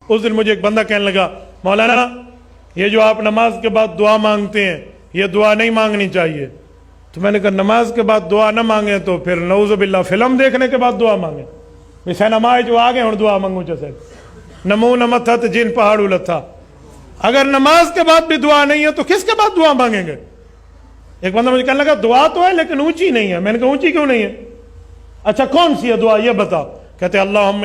اس دن مجھے ایک بندہ کہنے لگا مولانا یہ جو آپ نماز کے بعد دعا مانگتے ہیں یہ دعا نہیں مانگنی چاہیے. تو میں نے کہا نماز کے بعد دعا نہ مانگیں تو پھر نعوذ باللہ فلم دیکھنے کے بعد دعا مانگیں. سینما جو آگے اور دعا مانگوں جیسے نمو نمت جن پہاڑ التھا. اگر نماز کے بعد بھی دعا نہیں ہے تو کس کے بعد دعا مانگیں گے؟ ایک بندہ مجھے کہنے لگا دعا تو ہے لیکن اونچی نہیں ہے. میں نے کہا اونچی کیوں نہیں ہے؟ اچھا کون سی ہے دعا یہ بتاؤ. کہتے اللہم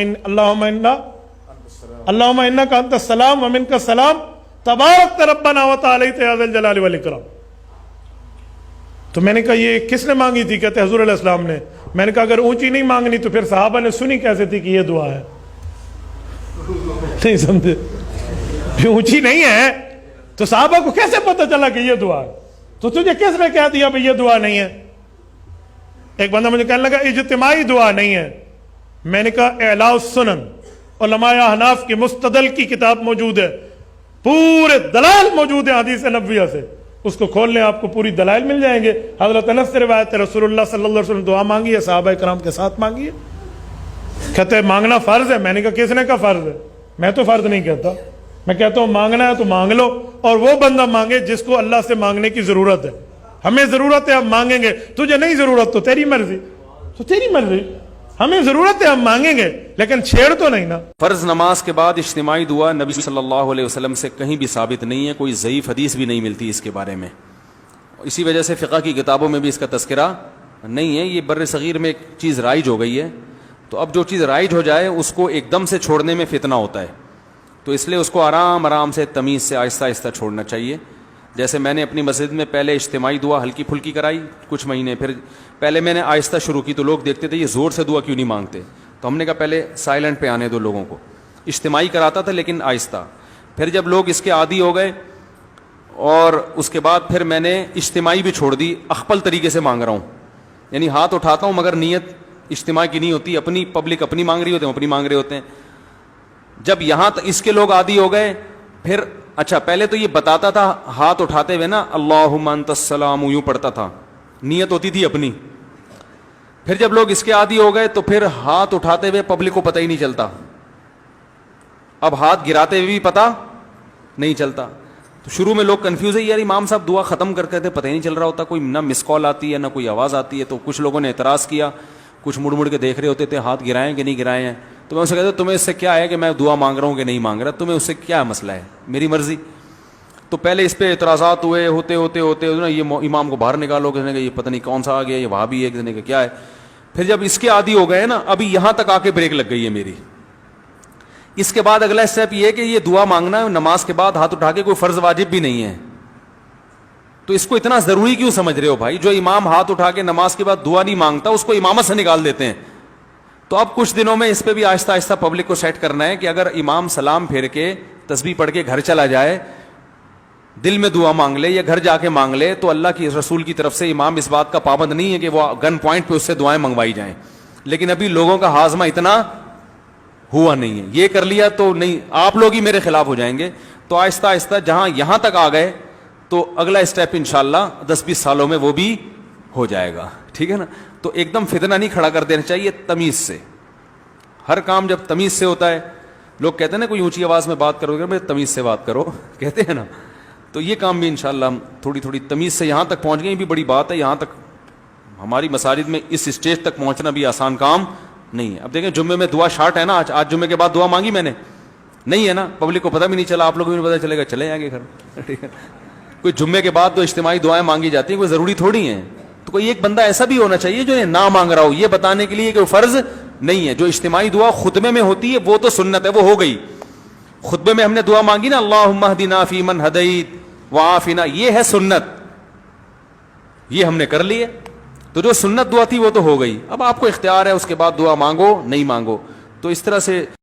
انکا انت السلام و منک السلام تبارک ربنا و تعالیت یا ذی الجلال والاکرام. تو میں نے کہا یہ کس نے مانگی تھی؟ کہتے حضور علیہ السلام نے. میں نے کہا اگر اونچی نہیں مانگنی تو پھر صحابہ نے سنی کیسے تھی کہ یہ دعا ہے؟ نہیں سمجھے؟ اونچی نہیں ہے تو صحابہ کو کیسے پتہ چلا کہ یہ دعا ہے؟ تو تجھے کس نے کہہ دیا بھئی یہ دعا نہیں ہے؟ ایک بندہ مجھے کہنے لگا اجتماعی دعا نہیں ہے. میں نے کہا اعلاء السنن علماء احناف کی مستدل کی کتاب موجود ہے, پورے دلائل موجود ہیں حدیث نبویہ سے, اس کو کھول لیں آپ کو پوری دلائل مل جائیں گے. حضرت انس سے روایت ہے رسول اللہ صلی اللہ علیہ وسلم دعا مانگی ہے, صحابہ کرام کے ساتھ مانگی ہے. کہتے ہیں مانگنا فرض ہے. میں نے کہا کس نے کہا فرض ہے؟ میں تو فرض نہیں کہتا, میں کہتا ہوں مانگنا ہے تو مانگ لو, اور وہ بندہ مانگے جس کو اللہ سے مانگنے کی ضرورت ہے. ہمیں ضرورت ہے ہم مانگیں گے, تجھے نہیں ضرورت تو تیری مرضی, تو تیری مرضی. ہمیں ضرورت ہے ہم مانگیں گے لیکن چھیڑ تو نہیں نا. فرض نماز کے بعد اجتماعی دعا نبی صلی اللہ علیہ وسلم سے کہیں بھی ثابت نہیں ہے, کوئی ضعیف حدیث بھی نہیں ملتی اس کے بارے میں. اسی وجہ سے فقہ کی کتابوں میں بھی اس کا تذکرہ نہیں ہے. یہ بر صغیر میں ایک چیز رائج ہو گئی ہے, تو اب جو چیز رائج ہو جائے اس کو ایک دم سے چھوڑنے میں فتنہ ہوتا ہے, تو اس لیے اس کو آرام آرام سے تمیز سے آہستہ آہستہ چھوڑنا چاہیے. جیسے میں نے اپنی مسجد میں پہلے اجتماعی دعا ہلکی پھلکی کرائی کچھ مہینے, پھر پہلے میں نے آہستہ شروع کی تو لوگ دیکھتے تھے یہ زور سے دعا کیوں نہیں مانگتے, تو ہم نے کہا پہلے سائلنٹ پہ آنے دو لوگوں کو. اجتماعی کراتا تھا لیکن آہستہ. پھر جب لوگ اس کے عادی ہو گئے اور اس کے بعد پھر میں نے اجتماعی بھی چھوڑ دی, اخپل طریقے سے مانگ رہا ہوں, یعنی ہاتھ اٹھاتا ہوں مگر نیت اجتماع کی نہیں ہوتی, اپنی پبلک اپنی مانگ رہی ہوتے ہیں, اپنی مانگ رہے ہوتے ہیں. جب یہاں اس کے لوگ عادی ہو گئے پھر اچھا پہلے تو یہ بتاتا تھا ہاتھ اٹھاتے ہوئے نا اللہم انت السلام یوں پڑھتا تھا, نیت ہوتی تھی اپنی. پھر جب لوگ اس کے عادی ہو گئے تو پھر ہاتھ اٹھاتے ہوئے پبلک کو پتہ ہی نہیں چلتا, اب ہاتھ گراتے ہوئے بھی پتہ نہیں چلتا. تو شروع میں لوگ کنفیوز ہے یار امام صاحب دعا ختم کر کے تھے پتہ ہی نہیں چل رہا ہوتا, کوئی نہ مس کال آتی ہے نہ کوئی آواز آتی ہے. تو کچھ لوگوں نے اعتراض کیا, کچھ مڑ مڑ کے دیکھ رہے ہوتے تھے ہاتھ گرائیں کہ نہیں گرائے ہیں. تو میں اسے کہتا تمہیں اس سے کیا ہے کہ میں دعا مانگ رہا ہوں کہ نہیں مانگ رہا, تمہیں اس سے کیا مسئلہ ہے, میری مرضی. تو پہلے اس پہ اعتراضات ہوئے, ہوتے ہوتے ہوتے یہ امام کو باہر نکالو, کسی نے کہا یہ پتہ نہیں کون سا آ گیا, یہ وہاں بھی ہے, کسی نے کہا کیا ہے. پھر جب اس کے عادی ہو گئے نا, ابھی یہاں تک آ کے بریک لگ گئی ہے میری. اس کے بعد اگلا اسٹیپ یہ ہے کہ یہ دعا مانگنا ہے نماز کے بعد ہاتھ اٹھا کے, کوئی فرض واجب بھی نہیں ہے. تو اس کو اتنا ضروری کیوں سمجھ رہے ہو بھائی؟ جو امام ہاتھ اٹھا کے نماز کے بعد دعا نہیں مانگتا اس کو امامت سے نکال دیتے ہیں. تو اب کچھ دنوں میں اس پہ بھی آہستہ آہستہ پبلک کو سیٹ کرنا ہے کہ اگر امام سلام پھیر کے تسبیح پڑھ کے گھر چلا جائے, دل میں دعا مانگ لے یا گھر جا کے مانگ لے, تو اللہ کی رسول کی طرف سے امام اس بات کا پابند نہیں ہے کہ وہ گن پوائنٹ پہ اس سے دعائیں منگوائی جائیں. لیکن ابھی لوگوں کا ہاضمہ اتنا ہوا نہیں ہے, یہ کر لیا تو نہیں, آپ لوگ ہی میرے خلاف ہو جائیں گے. تو آہستہ آہستہ جہاں یہاں تک آ گئے تو اگلا اسٹیپ انشاءاللہ 10-20 سالوں میں وہ بھی ہو جائے گا, ٹھیک ہے نا. تو ایک دم فتنہ نہیں کھڑا کر دینا چاہیے, تمیز سے. ہر کام جب تمیز سے ہوتا ہے, لوگ کہتے ہیں نا کوئی اونچی آواز میں بات کرو گے, تمیز سے بات کرو کہتے ہیں نا, تو یہ کام بھی انشاءاللہ ہم تھوڑی تھوڑی تمیز سے یہاں تک پہنچ گئے. یہ بھی بڑی بات ہے, یہاں تک ہماری مساجد میں اس اسٹیج تک پہنچنا بھی آسان کام نہیں ہے. اب دیکھیں جمعے میں دعا شارٹ ہے نا, آج جمعے کے بعد دعا مانگی میں نے نہیں ہے نا, پبلک کو پتہ بھی نہیں چلا, آپ لوگوں کو بھی پتہ چلے گا, چلے آگے گھر, ٹھیک ہے. کوئی جمعے کے بعد تو اجتماعی دعائیں مانگی جاتی ہیں, کوئی ضروری تھوڑی ہیں. تو کوئی ایک بندہ ایسا بھی ہونا چاہیے جو نہ مانگ رہا ہو, یہ بتانے کے لیے کہ وہ فرض نہیں ہے. جو اجتماعی دعا خطبے میں ہوتی ہے وہ تو سنت ہے, وہ ہو گئی. خطبے میں ہم نے دعا مانگی نا اللہم اہدنا فیمن ہدیت وعافنا, یہ ہے سنت, یہ ہم نے کر لی ہے. تو جو سنت دعا تھی وہ تو ہو گئی. اب آپ کو اختیار ہے اس کے بعد دعا مانگو نہیں مانگو. تو اس طرح سے